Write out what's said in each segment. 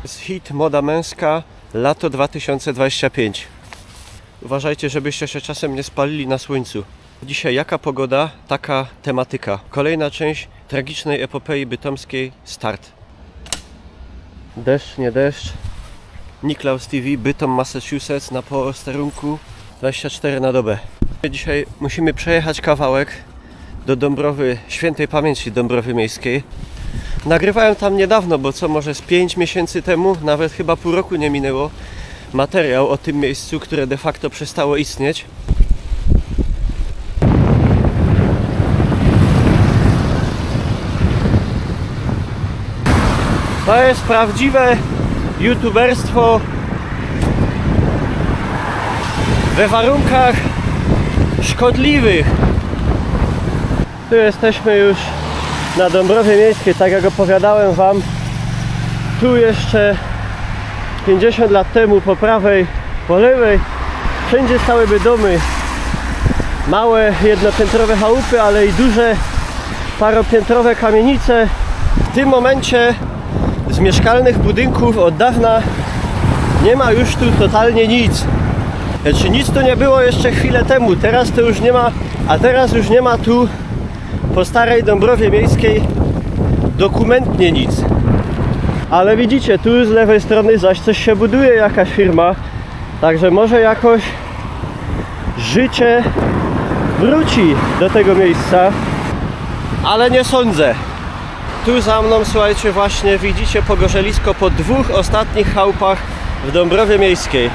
jest hit Moda Męska lato 2025. Uważajcie, żebyście się czasem nie spalili na słońcu. Dzisiaj jaka pogoda, taka tematyka. Kolejna część tragicznej epopei bytomskiej, start. Deszcz, nie deszcz. Niklaus TV, Bytom, Massachusetts, na posterunku 24 na dobę. Dzisiaj musimy przejechać kawałek do Dąbrowy, świętej pamięci Dąbrowy Miejskiej. Nagrywałem tam niedawno, bo co może z 5 miesięcy temu, nawet chyba pół roku nie minęło, materiał o tym miejscu, które de facto przestało istnieć. To jest prawdziwe youtuberstwo we warunkach szkodliwych. Tu jesteśmy już na Dąbrowie Miejskiej, tak jak opowiadałem wam. Tu jeszcze 50 lat temu po prawej, po lewej wszędzie stałyby domy. Małe, jednopiętrowe chałupy, ale i duże, paropiętrowe kamienice. W tym momencie z mieszkalnych budynków od dawna nie ma już tu totalnie nic. Znaczy nic tu nie było jeszcze chwilę temu, teraz to już nie ma, a teraz już nie ma tu po starej Dąbrowie Miejskiej dokumentnie nic. Ale widzicie, tu z lewej strony zaś coś się buduje, jakaś firma. Także może jakoś życie wróci do tego miejsca. Ale nie sądzę. Tu za mną, słuchajcie, właśnie widzicie pogorzelisko po dwóch ostatnich chałupach w Dąbrowie Miejskiej.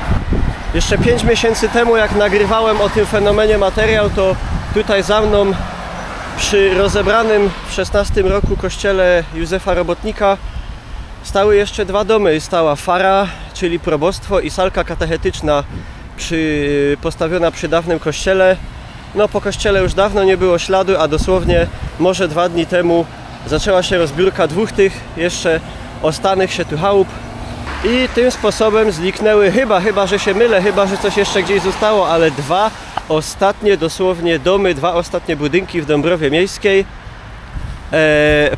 Jeszcze 5 miesięcy temu, jak nagrywałem o tym fenomenie materiał, to tutaj za mną przy rozebranym w 16 roku kościele Józefa Robotnika stały jeszcze dwa domy. Stała fara, czyli probostwo, i salka katechetyczna postawiona przy dawnym kościele. No po kościele już dawno nie było śladu, a dosłownie może 2 dni temu zaczęła się rozbiórka dwóch tych jeszcze ostanych się tu chałup. I tym sposobem zniknęły, chyba że się mylę, chyba że coś jeszcze gdzieś zostało, ale dwa ostatnie dosłownie domy, dwa ostatnie budynki w Dąbrowie Miejskiej.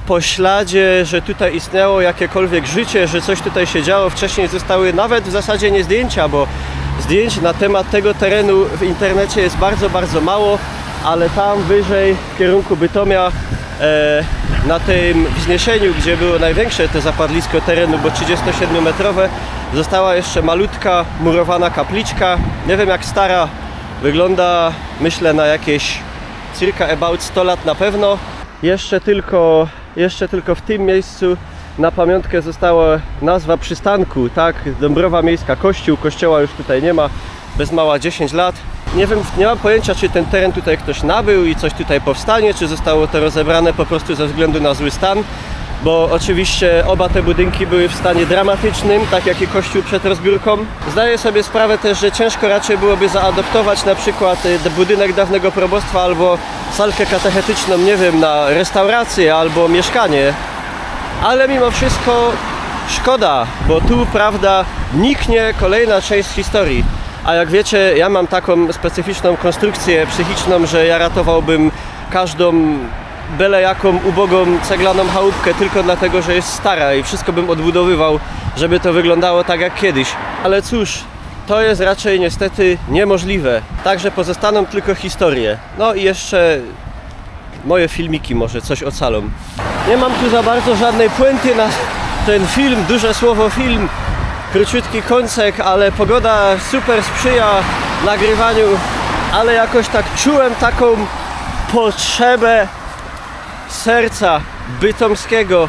Po śladzie, że tutaj istniało jakiekolwiek życie, że coś tutaj się działo. Wcześniej zostały nawet w zasadzie nie zdjęcia, bo zdjęć na temat tego terenu w internecie jest bardzo, bardzo mało, ale tam wyżej w kierunku Bytomia, na tym wzniesieniu, gdzie było największe to zapadlisko terenu, bo 37-metrowe, została jeszcze malutka murowana kapliczka. Nie wiem jak stara, wygląda myślę na jakieś circa about 100 lat na pewno. Jeszcze tylko w tym miejscu na pamiątkę została nazwa przystanku, tak? Dąbrowa Miejska, kościoła już tutaj nie ma, bez mała 10 lat. Nie wiem, nie mam pojęcia, czy ten teren tutaj ktoś nabył i coś tutaj powstanie, czy zostało to rozebrane po prostu ze względu na zły stan, bo oczywiście oba te budynki były w stanie dramatycznym, tak jak i kościół przed rozbiórką. Zdaję sobie sprawę też, że ciężko raczej byłoby zaadoptować na przykład budynek dawnego probostwa albo salkę katechetyczną, nie wiem, na restaurację albo mieszkanie, ale mimo wszystko szkoda, bo tu, prawda, niknie kolejna część historii. A jak wiecie, ja mam taką specyficzną konstrukcję psychiczną, że ja ratowałbym każdą byle jaką ubogą ceglaną chałupkę tylko dlatego, że jest stara, i wszystko bym odbudowywał, żeby to wyglądało tak jak kiedyś. Ale cóż, to jest raczej niestety niemożliwe. Także pozostaną tylko historie. No i jeszcze moje filmiki może coś ocalą. Nie mam tu za bardzo żadnej puenty na ten film, duże słowo film. Króciutki koncek, ale pogoda super sprzyja nagrywaniu, ale jakoś tak czułem taką potrzebę serca bytomskiego,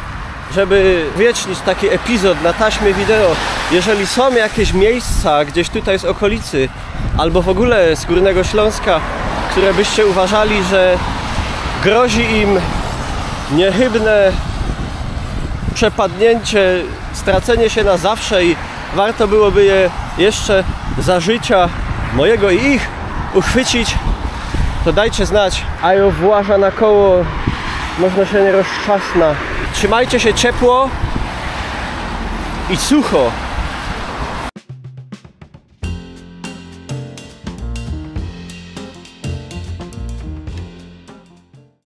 żeby wiecznić taki epizod na taśmie wideo. Jeżeli są jakieś miejsca gdzieś tutaj z okolicy, albo w ogóle z Górnego Śląska, które byście uważali, że grozi im niechybne przepadnięcie, stracenie się na zawsze i warto byłoby je jeszcze za życia mojego i ich uchwycić, to dajcie znać. A jo właża na koło, można się nie roztrzasna. Trzymajcie się ciepło i sucho.